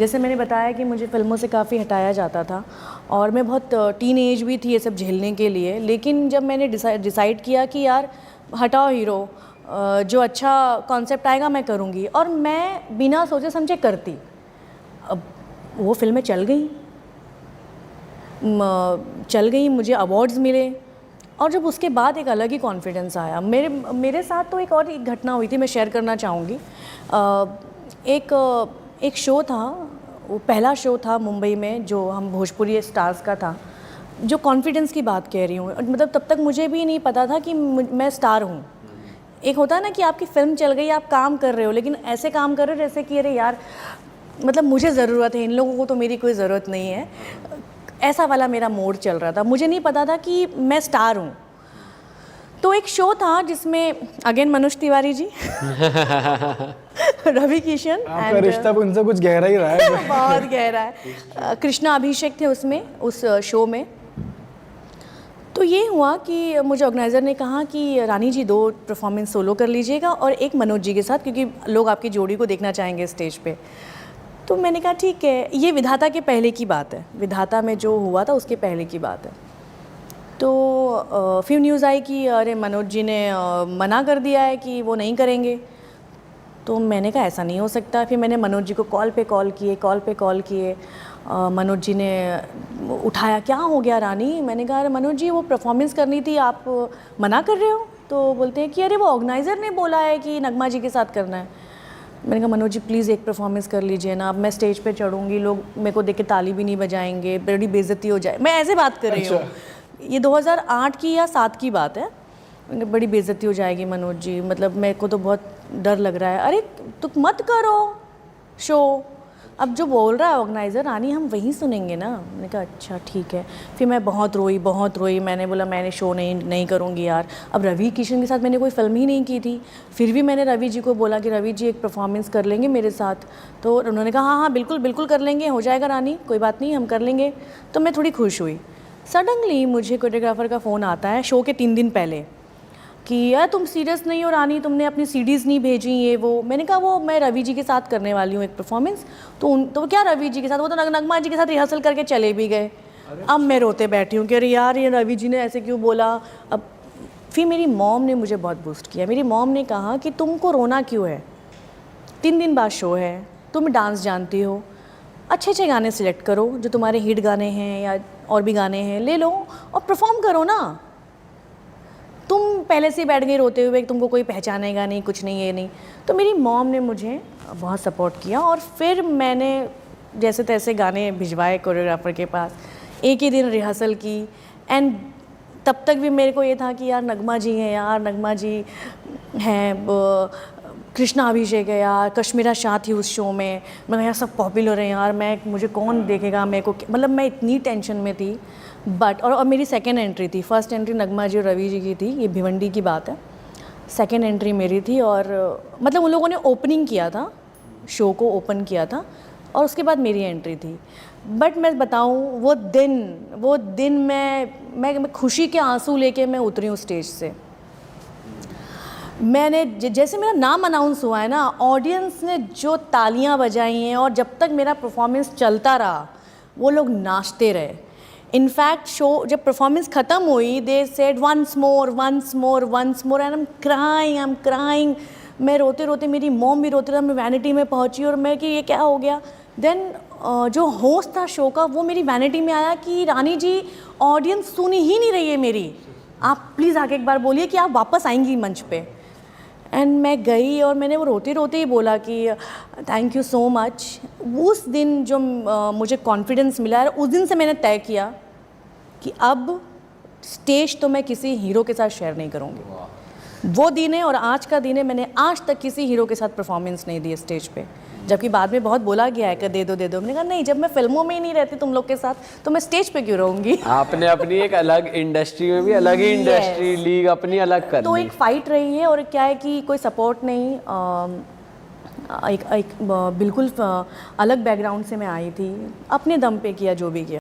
जैसे मैंने बताया कि मुझे फ़िल्मों से काफ़ी हटाया जाता था और मैं बहुत टीन एज भी थी ये सब झेलने के लिए। लेकिन जब मैंने डिसाइड किया कि यार हटाओ हीरो, जो अच्छा कॉन्सेप्ट आएगा मैं करूँगी, और मैं बिना सोचे समझे करती। अब वो फिल्में चल गई, मुझे अवार्ड्स मिले, और जब उसके बाद एक अलग ही कॉन्फिडेंस आया। मेरे साथ तो एक और एक घटना हुई थी, मैं शेयर करना चाहूँगी। एक शो था, वो पहला शो था मुंबई में जो हम भोजपुरी स्टार्स का था, जो कॉन्फिडेंस की बात कह रही हूँ। मतलब तब तक मुझे भी नहीं पता था कि मैं स्टार हूँ। एक होता है ना कि आपकी फ़िल्म चल गई, आप काम कर रहे हो, लेकिन ऐसे काम कर रहे हो जैसे कि अरे यार, मतलब मुझे ज़रूरत है, इन लोगों को तो मेरी कोई ज़रूरत नहीं है। ऐसा वाला मेरा मोड चल रहा था। मुझे नहीं पता था कि मैं स्टार हूँ। तो एक शो था जिसमें अगेन मनोज तिवारी जी रवि किशन, आपका रिश्ता उनसे कुछ गहरा ही रहा है। बहुत गहरा है। कृष्णा अभिषेक थे उसमें, उस शो में। तो ये हुआ कि मुझे ऑर्गेनाइज़र ने कहा कि रानी जी 2 परफॉर्मेंस सोलो कर लीजिएगा और एक मनोज जी के साथ, क्योंकि लोग आपकी जोड़ी को देखना चाहेंगे स्टेज पे। तो मैंने कहा ठीक है। ये विधाता के पहले की बात है, विधाता में जो हुआ था उसके पहले की बात है। तो फिर न्यूज़ आई कि अरे मनोज जी ने मना कर दिया है कि वो नहीं करेंगे। तो मैंने कहा ऐसा नहीं हो सकता। फिर मैंने मनोज जी को कॉल पे कॉल किए। मनोज जी ने उठाया, क्या हो गया रानी? मैंने कहा अरे मनोज जी, वो परफॉर्मेंस करनी थी, आप मना कर रहे हो? तो बोलते हैं कि अरे वो ऑर्गेनाइज़र ने बोला है कि नगमा जी के साथ करना है। मैंने कहा मनोज जी प्लीज़ एक परफॉर्मेंस कर लीजिए ना। अब मैं स्टेज पे चढ़ूँगी, लोग मेरे को देख के ताली भी नहीं बजाएंगे, बड़ी बेइज्जती हो जाए। मैं ऐसे बात कर रही हूँ। ये 2008 की या 7 की बात है। बड़ी बेइज्जती हो जाएगी मनोज जी, मतलब मेरे को तो बहुत डर लग रहा है। अरे तुम मत करो शो, अब जो बोल रहा है ऑर्गेनाइज़र रानी हम वहीं सुनेंगे ना। मैंने कहा अच्छा ठीक है। फिर मैं बहुत रोई। मैंने बोला मैंने शो नहीं करूँगी यार। अब रवि किशन के साथ मैंने कोई फ़िल्म ही नहीं की थी। फिर भी मैंने रवि जी को बोला कि रवि जी एक परफॉर्मेंस कर लेंगे मेरे साथ? तो उन्होंने कहा हाँ बिल्कुल कर लेंगे, हो जाएगा रानी, कोई बात नहीं, हम कर लेंगे। तो मैं थोड़ी खुश हुई। सडनली मुझे कोरियोग्राफर का फ़ोन आता है शो के 3 दिन पहले कि यार तुम सीरियस नहीं हो रानी, तुमने अपनी सीडीज़ नहीं भेजी, ये वो। मैंने कहा वो मैं रवि जी के साथ करने वाली हूँ एक परफॉर्मेंस। तो क्या रवि जी के साथ? वो तो नगमा जी के साथ रिहर्सल करके चले भी गए। अब मैं रोते बैठी हूँ कि अरे यार ये रवि जी ने ऐसे क्यों बोला। अब फिर मेरी मॉम ने मुझे बहुत बूस्ट किया। मेरी मॉम ने कहा कि तुमको रोना क्यों है, 3 दिन बाद शो है, तुम डांस जानती हो, अच्छे गाने सिलेक्ट करो जो तुम्हारे हिट गाने हैं या और भी गाने हैं, ले लो और परफॉर्म करो ना। तुम पहले से बैठ गई रोते हुए, तुमको कोई पहचानेगा नहीं, कुछ नहीं, ये नहीं। तो मेरी मॉम ने मुझे बहुत सपोर्ट किया और फिर मैंने जैसे तैसे गाने भिजवाए कोरियोग्राफर के पास। एक ही दिन रिहर्सल की। एंड तब तक भी मेरे को ये था कि यार नगमा जी हैं, यार नगमा जी हैं, कृष्णा अभिषेक है यार, कश्मीरा शाह थी उस शो में, मैं यार सब पॉपुलर हैं यार, मुझे कौन देखेगा, मेरे को मतलब मैं इतनी टेंशन में थी। बट और मेरी सेकेंड एंट्री थी। फर्स्ट एंट्री नगमा जी और रवि जी की थी, ये भिवंडी की बात है। सेकेंड एंट्री मेरी थी और मतलब उन लोगों ने ओपनिंग किया था, शो को ओपन किया था और उसके बाद मेरी एंट्री थी। बट मैं बताऊँ वो दिन मैं खुशी के आंसू लेके मैं उतरी हूँ स्टेज से। मैंने जैसे मेरा नाम अनाउंस हुआ है ना, ऑडियंस ने जो तालियां बजाई हैं और जब तक मेरा परफॉर्मेंस चलता रहा वो लोग नाचते रहे। इनफैक्ट शो जब परफॉर्मेंस ख़त्म हुई, they said once more and I am crying. मैं रोते मेरी मॉम भी रोते रहा। मैं वैनिटी में पहुंची और मैं कि ये क्या हो गया। देन जो होस्ट था शो का वो मेरी वैनिटी में आया कि रानी जी ऑडियंस सुन ही नहीं रही है मेरी, आप प्लीज़ आके एक बार बोलिए कि आप वापस आएंगी मंच पे। एंड मैं गई और मैंने वो रोते ही बोला कि थैंक यू सो मच। उस दिन जो मुझे कॉन्फिडेंस मिला है, उस दिन से मैंने तय किया कि अब स्टेज तो मैं किसी हीरो के साथ शेयर नहीं करूँगी। वो दिन है और आज का दिन है। मैंने आज तक किसी हीरो के साथ परफॉर्मेंस नहीं दी स्टेज पे, जबकि बाद में बहुत बोला गया है कि दे दो। मैंने कहा नहीं, जब मैं फिल्मों में ही नहीं रहती तुम लोग के साथ तो मैं स्टेज पे क्यों रहूँगी। आपने अपनी एक अलग इंडस्ट्री में भी अलग ही इंडस्ट्री लीग अपनी अलग कर तो एक फ़ाइट रही है और क्या है कि कोई सपोर्ट नहीं। एक बिल्कुल अलग बैकग्राउंड से मैं आई थी, अपने दम पे किया जो भी किया।